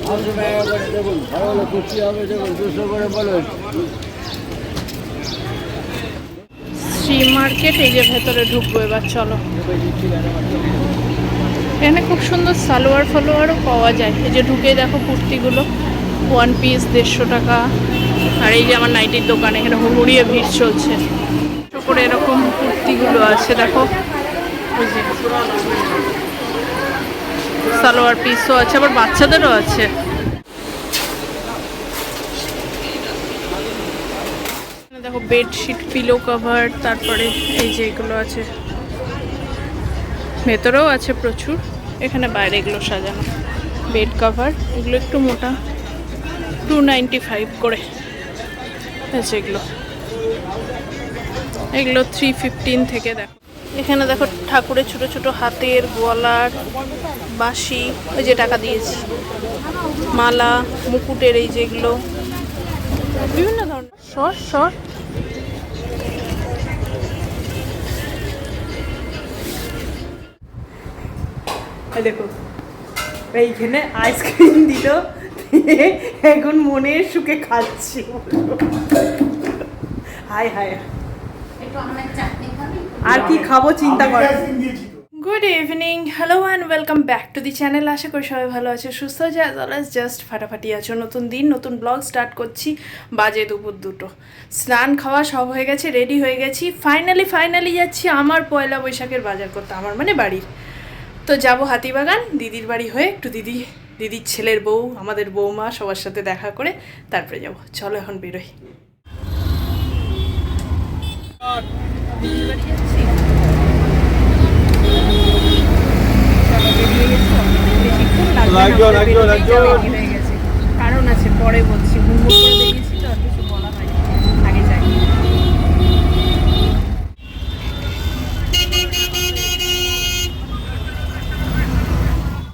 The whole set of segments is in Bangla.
শ্রী মার্কেট, এই যে ভেতরে ঢুকবো এবার, চলো। এখানে খুব সুন্দর সালোয়ার ফালোয়ারও পাওয়া যায়। এই যে ঢুকে দেখো কুর্তিগুলো, 1 পিস 150 টাকা। আর এই যে আমার নাইটির দোকান, এখানে হুড়িয়ে ভিড় চলছে। করে এরকম কুর্তিগুলো আছে দেখো, ওই যে সালোয়ার পিসও আছে, আবার বাচ্চাদেরও আছে। দেখো বেডশিট, পিলো কভার, তারপরে এই যে এগুলো আছে, ভেতরেও আছে প্রচুর। এখানে বাইরে এগুলো সাজানো বেড কভার, এগুলো একটু মোটা, 295 করে আছে এগুলো। এগুলো 315 থেকে। দেখো এখানে দেখো ঠাকুরের ছোট ছোট হাতের গলার বাঁশি, ওই যে টাকা দিয়েছি, মালা, মুকুটের এই যেগুলো বিভিন্ন ধরনের সর। দেখো এইখানে আইসক্রিম দিল, এখন মনের সুখে খাচ্ছি। হাই হাই, আর কি খাবো চিন্তা কর। Good evening, hello and welcome back to the channel. আশা করি সবাই ভালো আছে, সুস্থ আছে, অ্যাজ ওয়েল অ্যাজ জাস্ট ফাটাফাটি আছো। নতুন দিন, নতুন ব্লগ স্টার্ট করছি। বাজে দুপুর 2টো, স্নান খাওয়া সব হয়ে গেছে, রেডি হয়ে গেছি। ফাইনালি যাচ্ছি আমার পয়লা বৈশাখের বাজার করতে, আমার মানে বাড়ির। তো যাবো হাতিবাগান, দিদির বাড়ি হয়ে একটু দিদির ছেলের বউ, আমাদের বৌমা, সবার সাথে দেখা করে তারপরে যাবো। চলো এখন বেরোই। কারণ আছে, পরে বলছি, হুড়মুড় করে বেরিয়েছি তো, আর কিছু বলা হয়নি, আগে যাই।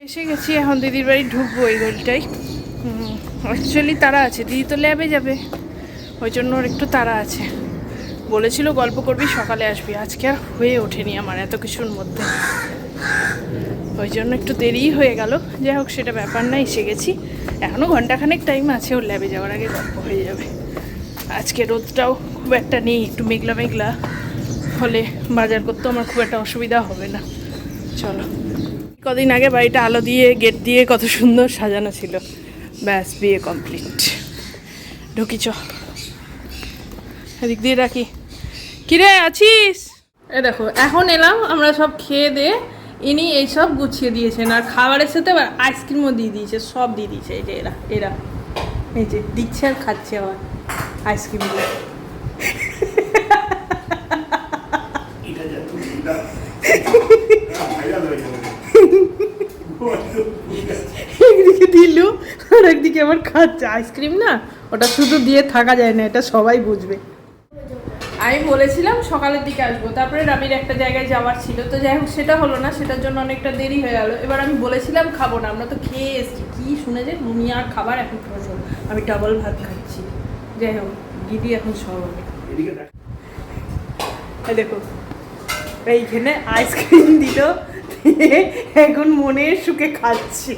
এসে গেছি, এখন দিদির বাড়ি ঢুকবো এই গলিটাই। অ্যাকচুয়ালি তারা আছে, দিদি তো ল্যাবে যাবে, ওই জন্য ওর একটু তাড়া আছে। বলেছিল গল্প করবি, সকালে আসবি, আজকে আর হয়ে ওঠেনি আমার এত কিছুর মধ্যে, ওই জন্য একটু দেরিই হয়ে গেল। যাই হোক, সেটা ব্যাপার না, এসে গেছি। এখনও ঘন্টাখানেক টাইম আছে, ওর ল্যাবে যাওয়ার আগে গল্প হয়ে যাবে। আজকে রোদটাও খুব একটা নেই, একটু মেঘলা মেঘলা হলে বাজার করতে আমার খুব একটা অসুবিধা হবে না। চলো, কদিন আগে বাড়িটা আলো দিয়ে, গেট দিয়ে কত সুন্দর সাজানো ছিল, ব্যাস বিয়ে কমপ্লিট। ঢুকি চ, এদিক দিয়ে রাখি। কিরে আছিস? এ দেখো, এখন এলাম, আমরা সব খেয়ে দিয়ে, ইনি এইসব গুছিয়ে দিয়েছেন, আর খাবারের সাথে আবার আইসক্রিমও দিয়ে দিয়েছে, সব দিয়ে দিয়েছে। এই যে এরা এই যে দিচ্ছে আর খাচ্ছে আবার আইসক্রিমগুলো। একদিকে দিল আর একদিকে আবার খাচ্ছে আইসক্রিম। না, ওটা শুধু দিয়ে থাকা যায় না, এটা সবাই বুঝবে। আমি বলেছিলাম সকালের দিকে আসবো, তারপরে রামির একটা জায়গায় যাওয়ার ছিল, তো যাই হোক সেটা হলো না, সেটার জন্য অনেকটা দেরি হয়ে গেল। এবার আমি বলেছিলাম খাবো না, আমরা তো খেয়ে এসেছি, কি শুনে যে দুনিয়ার খাবার এখন ফসল, আমি ডাবল ভাত খাচ্ছি। যাই হোক, দিদি এখন সব হবে। দেখো এইখানে আইসক্রিম দিল, এখন মনের সুখে খাচ্ছি।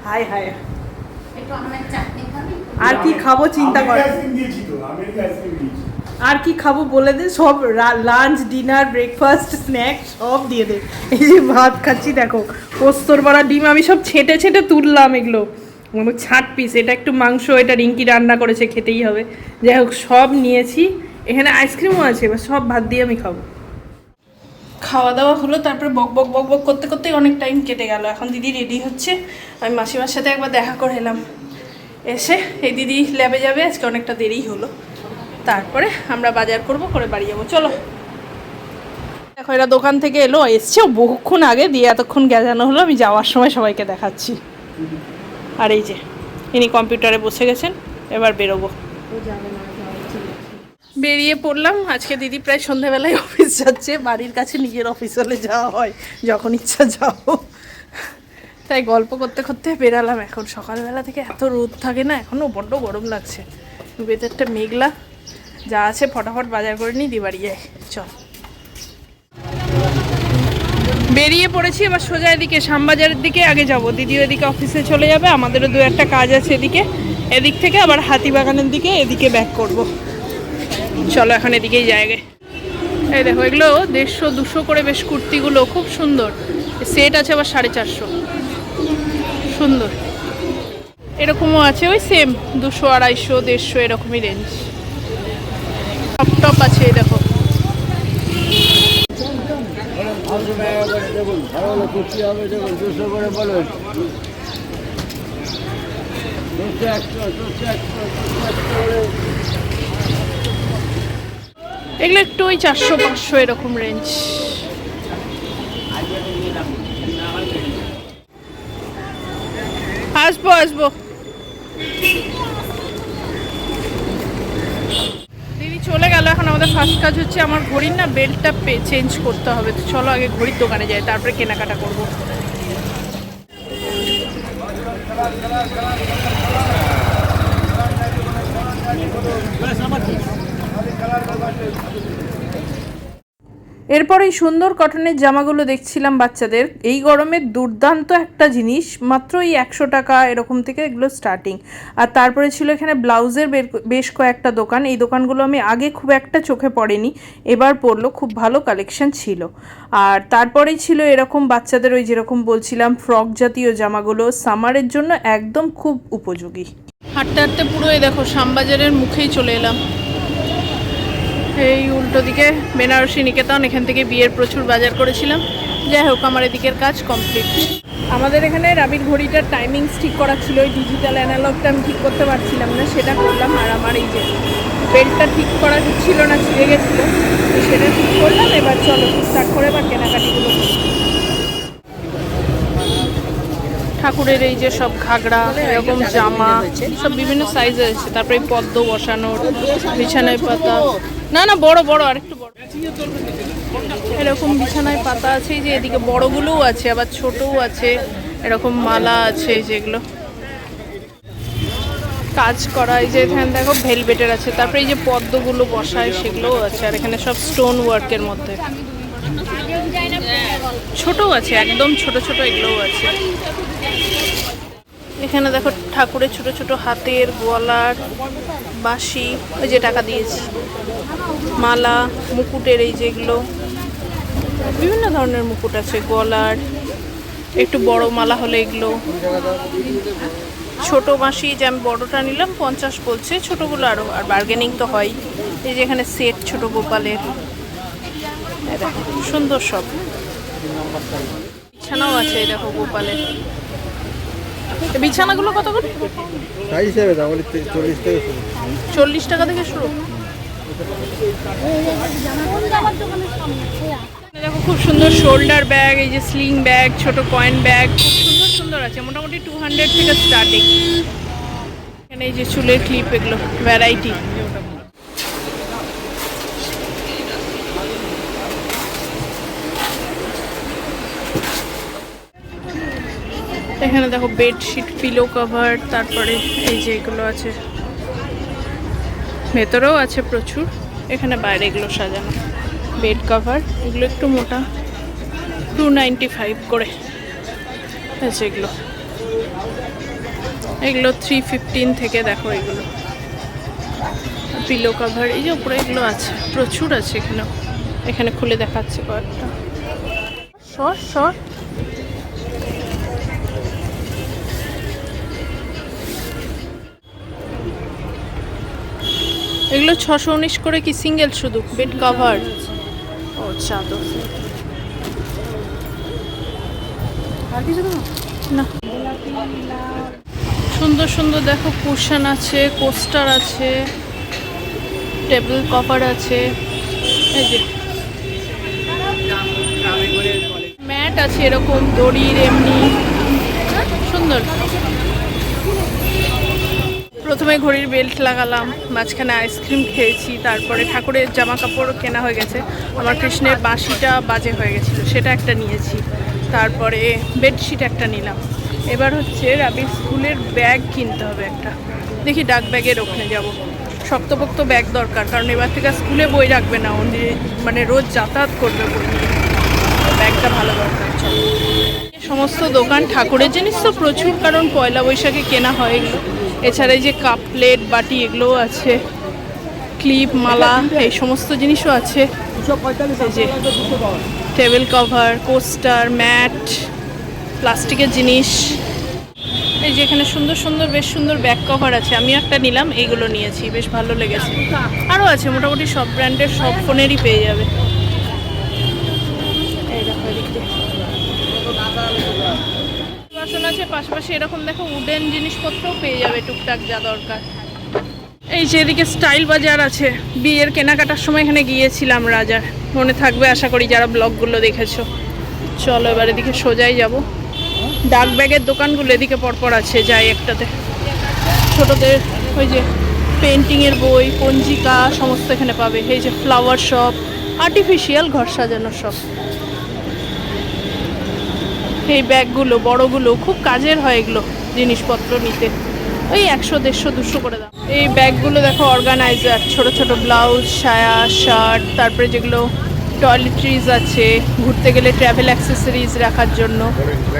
হাই হাই, আর কি খাবো চিন্তা কর। আর কি খাবো বলে দে, সব লাঞ্চ, ডিনার, ব্রেকফাস্ট, স্ন্যাক্স সব দিয়ে দে। এই যে ভাত খাচ্ছি, দেখো পোস্তর বড়া, ডিম আমি সব ছেঁটে ছেঁটে তুললাম, এগুলো ছাট পিস, এটা একটু মাংস, এটা রিঙ্কি রান্না করেছে, খেতেই হবে। যাই হোক সব নিয়েছি, এখানে আইসক্রিমও আছে, এবার সব ভাত দিয়ে আমি খাবো। খাওয়া দাওয়া হলো, তারপরে বক বক করতে করতেই অনেক টাইম কেটে গেল। এখন দিদি রেডি হচ্ছে, আমি মাসিমার সাথে একবার দেখা করে এলাম। এসে এই দিদি ল্যাবে যাবে, আজকে অনেকটা দেরি হলো, তারপরে আমরা বাজার করে বাড়ি যাবো। চলো, দেখো এরা দোকান থেকে এসছে বহুক্ষণ আগে, দিয়ে এতক্ষণ গেজানো হলো, আমি যাওয়ার সময় সবাইকে দেখাচ্ছি। আর এই যে ইনি কম্পিউটারে বসে গেছেন, এবার বেরোবো। বেরিয়ে পড়লাম। আজকে দিদি প্রায় সন্ধ্যাবেলায় অফিস যাচ্ছে, বাড়ির কাছে নিজের অফিস হলে যাওয়া হয়, যখন ইচ্ছা যাও। তাই গল্প করতে করতে বেরালাম। এখন সকালবেলা থেকে এত রোদ থাকে না, এখনও বড্ড গরম লাগছে, ওয়েদারটা মেঘলা। যা আছে ফটাফট বাজার করে নিই, দিয়ে বাড়ি যাই। চল। বেরিয়ে পড়েছি, এবার সোজা এদিকে শ্যামবাজারের দিকে আগে যাব। দিদিও এদিকে অফিসে চলে যাবে, আমাদেরও দু একটা কাজ আছে এদিকে। এদিক থেকে আবার হাতিবাগানের দিকে এদিকে ব্যাক করব। চলো এখন এদিকেই জায়গায়। এই দেখো, এগুলো 150-200 করে বেশ কুর্তিগুলো খুব সুন্দর। সেট আছে আবার 450, সুন্দর। এরকমও আছে ওই সেম 200, 250, 150 এরকমই রেঞ্জ। টপ টপ আছে এই দেখো। এগুলো একটু ওই 400-500 এরকম রেঞ্জ। আসবো আসবো। দিদি চলে গেল। এখন আমাদের ফার্স্ট কাজ হচ্ছে আমার ঘড়ির না বেল্টটা চেঞ্জ করতে হবে। তো চলো আগে ঘড়ির দোকানে যাই, তারপরে কেনাকাটা করবো। এরপর এই সুন্দর কটনের জামাগুলো দেখছিলাম বাচ্চাদের। এই গরমের দুর্দান্ত একটা জিনিস, মাত্র এই 100 টাকা এরকম থেকে এগুলো স্টার্টিং। আর তারপরে ছিল এখানে ব্লাউজের বেশ কয়েকটা দোকান। এই দোকানগুলো আমি আগে খুব একটা চোখে পড়েনি, এবার পড়লো, খুব ভালো কালেকশন ছিল। আর তারপরেই ছিল এরকম বাচ্চাদের ওই যেরকম বলছিলাম ফ্রক জাতীয় জামাগুলো, সামারের জন্য একদম খুব উপযোগী। হাঁটতে হাঁটতে পুরো এই দেখো শ্যামবাজারের মুখেই চলে এলাম। এই উল্টো দিকে বেনারসি নিকেতন, এখান থেকে বিয়ের প্রচুর বাজার করেছিলাম। যাই হোক, আমার এদিকের কাজ কমপ্লিট। আমাদের এখানে রাবির ঘড়িটার টাইমিংস ঠিক করা ছিল, ওই ডিজিটাল অ্যানালগটা আমি ঠিক করতে পারছিলাম না, সেটা করলাম। আর আমার এই যে বেল্টটা ঠিক করা ছিল না, ছিঁড়ে গেছিলো, তো সেটা ঠিক করলাম। এবার চলো স্টার্ট করে এবার কেনাকাটিগুলো। ঠাকুরের এই যে সব ঘাগরা, এরকম জামা সব বিভিন্ন সাইজের আছে। তারপরে পদ্ম বসানোর, বিছানায় পাতা, না না বড় বড়, আর একটু বড় এরকম বিছানায় পাতা আছে। এই যে এদিকে বড়গুলোও আছে, আবার ছোটও আছে। এরকম মালা আছে যেগুলো কাজ করা। এই যে এখানে দেখো ভেলভেটের আছে। তারপরে এই যে পদ্মগুলো বসায় সেগুলোও আছে। আর এখানে সব স্টোন ওয়ার্কের মধ্যে ছোটও আছে, একদম ছোট ছোট এগুলোও আছে। এখানে দেখো ঠাকুরের ছোট ছোট হাতের গলার বাঁশি, ওই যে টাকা দিয়েছি, মালা, মুকুটের এই যেগুলো বিভিন্ন ধরনের মুকুট আছে, গলার একটু বড় মালা হলে এগুলো। ছোট বাঁশি যে আমি বড়টা নিলাম 50 বলছে, ছোটগুলো আরও, আর বার্গেনিং তো হয়। এই যে এখানে সেট ছোট গোপালের, দেখো সুন্দর সব। বিছানাও আছে দেখো গোপালের। বিছানাগুলো কত করে? 40 টাকা থেকে শুরু। দেখো খুব সুন্দর শোল্ডার ব্যাগ, এই যে স্লিং ব্যাগ, ছোট কয়েন ব্যাগ, খুব সুন্দর সুন্দর আছে। মোটামুটি 200 থেকে স্টার্টিং। এখানে এই যে চুলের ক্লিপ, এগুলো ভ্যারাইটি। এখানে দেখো বেডশিট, পিলো কভার, তারপরে এই যে এগুলো আছে, ভেতরেও আছে প্রচুর। এখানে বাইরে এগুলো সাজানো বেড কভার, এগুলো একটু মোটা, 295 করে আছে এগুলো। এগুলো 315 থেকে দেখো এগুলো পিলো কভার। এই যে উপরে এগুলো আছে, প্রচুর আছে এখানেও। এখানে খুলে দেখাচ্ছে কয়েকটা। শর্ট শর্ট এগুলো 619 করে কি সিঙ্গেল শুধু বেড কভার? ও চাদর না। সুন্দর সুন্দর দেখো কুশন আছে, কোস্টার আছে, টেবিল কভার আছে, এই যে ম্যাট আছে এরকম দড়ির, এমনি সুন্দর। প্রথমে ঘড়ির বেল্ট লাগালাম, মাঝখানে আইসক্রিম খেয়েছি, তারপরে ঠাকুরের জামা কাপড় কেনা হয়ে গেছে। আমার কৃষ্ণের বাঁশিটা বাজে হয়ে গেছিলো, সেটা একটা নিয়েছি। তারপরে বেডশিট একটা নিলাম। এবার হচ্ছে রাবির স্কুলের ব্যাগ কিনতে হবে একটা। দেখি ডাক ব্যাগের ওখানে যাব। শক্তপোক্ত ব্যাগ দরকার, কারণ এবার থেকে স্কুলে বই রাখবে না, মানে রোজ যাতায়াত করবে বই নিয়ে। ব্যাগটা ভালো দরকার। সমস্ত দোকান ঠাকুরের জিনিস তো প্রচুর, কারণ পয়লা বৈশাখে কেনা হয় এগুলো। এছাড়া এই যে কাপ প্লেট বাটি এগুলোও আছে, ক্লিপ মালা এই সমস্ত জিনিসও আছে। এই যে টেবিল কভার, কোস্টার, ম্যাট, প্লাস্টিকের জিনিস। এই যে এখানে সুন্দর সুন্দর বেশ সুন্দর ব্যাক কভার আছে, আমি একটা নিলাম, এইগুলো নিয়েছি, বেশ ভালো লেগেছে। আরও আছে, মোটামুটি সব ব্র্যান্ডের সব ফোনেরই পেয়ে যাবে। এই দেখো এদিকে বাসন আছে, পাশাপাশি এরকম দেখো উডেন জিনিসপত্রও পেয়ে যাবে টুকটাক যা দরকার। এই যে এদিকে স্টাইল বাজার আছে, বিয়ের কেনাকাটার সময় এখানে গিয়েছিলাম রাজার, মনে থাকবে আশা করি যারা ব্লগগুলো দেখেছো। চলো এবার এদিকে সোজাই যাব। ডাক ব্যাগের দোকানগুলো এদিকে পরপর আছে, যাই একটাতে। ছোটদের ওই যে পেন্টিংয়ের বই, পঞ্জিকা সমস্ত এখানে পাবে। এই যে ফ্লাওয়ার শপ, আর্টিফিশিয়াল ঘর সাজানোর শপ। এই ব্যাগগুলো বড়গুলো খুব কাজের হয়, এগুলো জিনিসপত্র নিতে ওই 100, 150, 200 করে দাম। এই ব্যাগগুলো দেখো অর্গানাইজার, ছোট ছোট ব্লাউজ, সায়া, শার্ট, তারপরে যেগুলো টয়লেট্রিজ আছে, ঘুরতে গেলে ট্রাভেল অ্যাক্সেসরিজ রাখার জন্য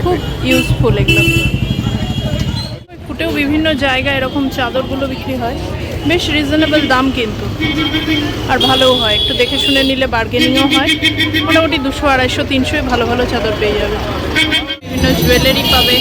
খুব ইউজফুল এগুলো। ফুটেও বিভিন্ন জায়গায় এরকম চাদরগুলো বিক্রি হয়, বেশ রিজনেবল দাম কিন্তু, আর ভালোও হয়, একটু দেখে শুনে নিলে বার্গেনিংও হয়। মোটামুটি 200, 250, 300 ভালো ভালো চাদর পেয়ে যাবে। বিভিন্ন জুয়েলারি পাবে।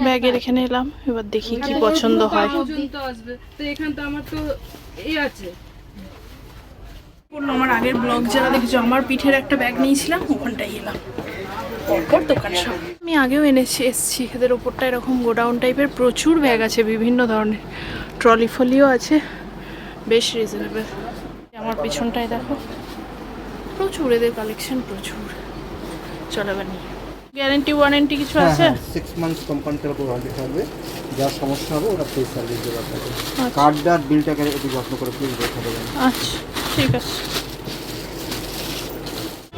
ব্যাগের এখানে এলাম, এবার দেখি কি পছন্দ হয়। আমার আগের ব্লগ যারা দেখেছো, আমার পিঠের একটা ব্যাগ নিয়েছিলাম, ওখানটাই এলাম, পরপর দোকান সব। আমি আগেও এসছি এদের ওপরটা এরকম গোডাউন টাইপের, প্রচুর ব্যাগ আছে বিভিন্ন ধরনের, ট্রলি ফলিও আছে, বেশ রিজনেবল। আমার পিছনটায় দেখো প্রচুর এদের কালেকশন, প্রচুর। চলো এবার নিয়ে। গ্যারান্টি ওয়ারেন্টি কিছু আছে? 6 মান্থস কোম্পানির উপর ওয়ারেন্টি থাকবে, যা সমস্যা হবে ওরা ফ্রি সার্ভিস দেবে আপনাকে। কার্ডটা বিলটাকে একটু যত্ন করে প্লিজ রেখে দেবেন। আচ্ছা ঠিক আছে।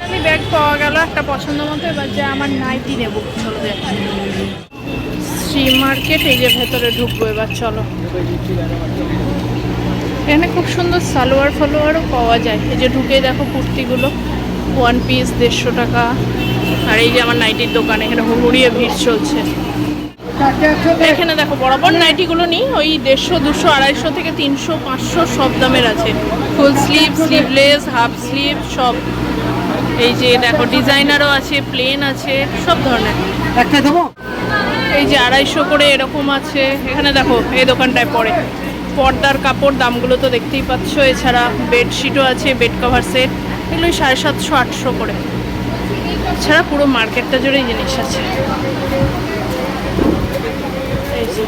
আমি ব্যাগ পাওয়া গেল একটা পছন্দ মতো, এবার যে আমার নাইটি নেব। চলো দেখ, শ্রী মার্কেট, এই যে ভেতরে ঢুকবো এবার। চলো, এখানে খুব সুন্দর সালোয়ার ফালোয়ারও পাওয়া যায়। এই যে ঢুকে দেখো কুর্তিগুলো 1 পিস 150 টাকা। আর এই যে আমার নাইটির দোকান, এখানে হুড়িয়ে ভিড় চলছে। এখানে দেখো বরাবর নাইটিগুলো নিই, ওই 150, 200, 250 থেকে 300, 500 সব দামের আছে। Full sleeve, sleeveless, half sleeve সব। এই যে দেখো ডিজাইনারও আছে, প্লেন আছে, সব ধরনের। এই যে 250 করে এরকম আছে। এখানে দেখো এই দোকানটায় পড়ে পর্দার কাপড়, দামগুলো তো দেখতেই পাচ্ছ। এছাড়া বেডশিটও আছে, বেড কভার সেট, এগুলো 750, 800 করে। এছাড়া পুরো মার্কেটটা জুড়েই জিনিস আছে। এই যে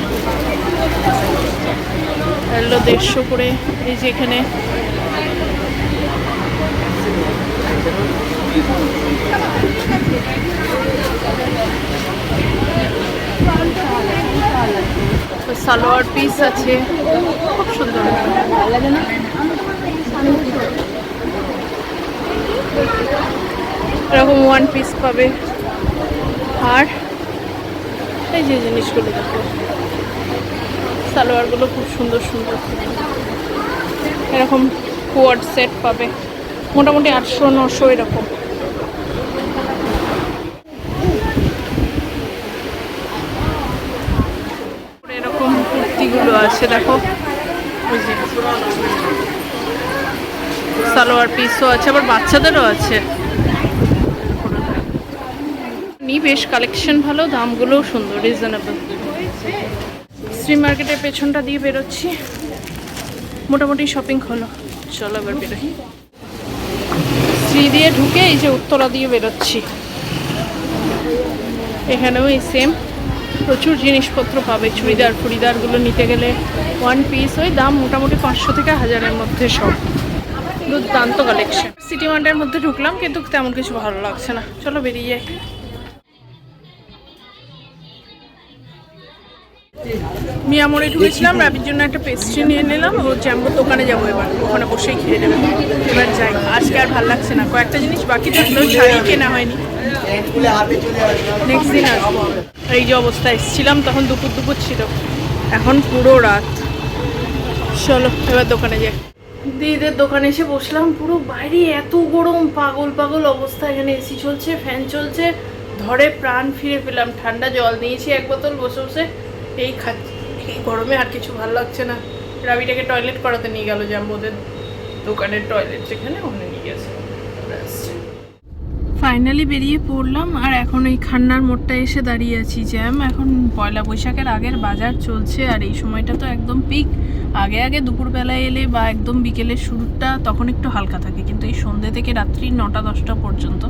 এগুলো 150 করে। এই যে এখানে সালোয়ার পিস আছে, খুব সুন্দর, এরকম 1 পিস পাবে। আর এই যে জিনিসগুলো দেখো, সালোয়ারগুলো খুব সুন্দর সুন্দর, এরকম কোয়াড সেট পাবে, মোটামুটি 800, 900 এরকম। এরকম কুর্তিগুলো আছে দেখো, ওই যে সালোয়ার পিসও আছে, আবার বাচ্চাদেরও আছে। বেশ কালেকশন ভালো, দামগুলোও সুন্দর, রিজনেবল। শ্রী মার্কেটের পেছনটা দিয়ে বেরোচ্ছি, মোটামুটি শপিং হলো। চলো এবার বেরোই। শ্রী দিয়ে ঢুকে এই যে উত্তরা দিয়ে বেরোচ্ছি। এখানেও এই সেম প্রচুর জিনিসপত্র পাবে। চুড়িদার ফুড়িদারগুলো নিতে গেলে 1 পিস ওই দাম মোটামুটি 500 থেকে 1000-এর মধ্যে সব। দুর্দান্ত কালেকশন। সিটি মার্টের মধ্যে ঢুকলাম, কিন্তু তেমন কিছু ভালো লাগছে না। চলো বেরিয়ে যাই। মিয়ামোড়ে ঢুকেছিলাম, রাবির জন্য একটা পেস্ট্রি নিয়ে নিলাম। ও জ্যাম্বোর দোকানে যাবো, এবার ওখানে বসেই খেয়ে নেবে। এবার যাই, আজকে আর ভালো লাগছে না, কয়েকটা জিনিস বাকি থাকলেও শাড়ি কেনা হয়নি, নেক্সট দিন আসবো। এই যে অবস্থা, এসেছিলাম তখন দুপুর দুপুর ছিল, এখন পুরো রাত। চলো এবার দোকানে যাই। দিদিদের দোকানে এসে বসলাম, পুরো বাইরে এত গরম, পাগল পাগল অবস্থা। এখানে এসি চলছে, ফ্যান চলছে, ধরে প্রাণ ফিরে পেলাম। ঠান্ডা জল নিয়েছি এক বোতল, বসে বসে এই খাচ্ছি। এই গরমে আর কিছু ভালো লাগছে না। রাবিটাকে টয়লেট করাতে নিয়ে গেল জাম্বোদের দোকানের টয়লেট, যেখানে ওখানে নিয়ে গেছে। ফাইনালি বেরিয়ে পড়লাম, আর এখন এই খান্নার মোড়টা এসে দাঁড়িয়ে আছি। জ্যাম, এখন পয়লা বৈশাখের আগের বাজার চলছে, আর এই সময়টা তো একদম পিক। আগে আগে দুপুরবেলায় এলে বা একদম বিকেলের শুরুটা তখন একটু হালকা থাকে, কিন্তু এই সন্ধ্যে থেকে রাত্রি 9টা-10টা পর্যন্ত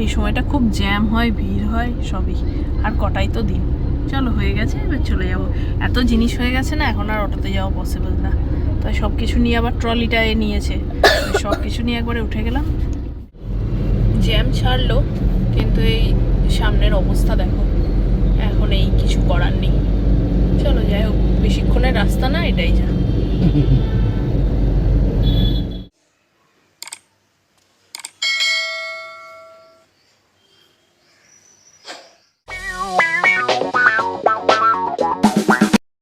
এই সময়টা খুব জ্যাম হয়, ভিড় হয়, সবই। আর কটাই তো দিন। চলো হয়ে গেছে, এবার চলে যাব। এত জিনিস হয়ে গেছে না, এখন আর অটোতে যাওয়া পসিবল না, তাই সব কিছু নিয়ে আবার ট্রলিটায় নিয়েছে, সব কিছু নিয়ে একবারে উঠে গেলাম। জ্যাম ছাড়লো, কিন্তু এই সামনের অবস্থা দেখো, এখন এই কিছু করার নেই। চলো যাই হোক, বেশিক্ষণের রাস্তা না, এটাই যা।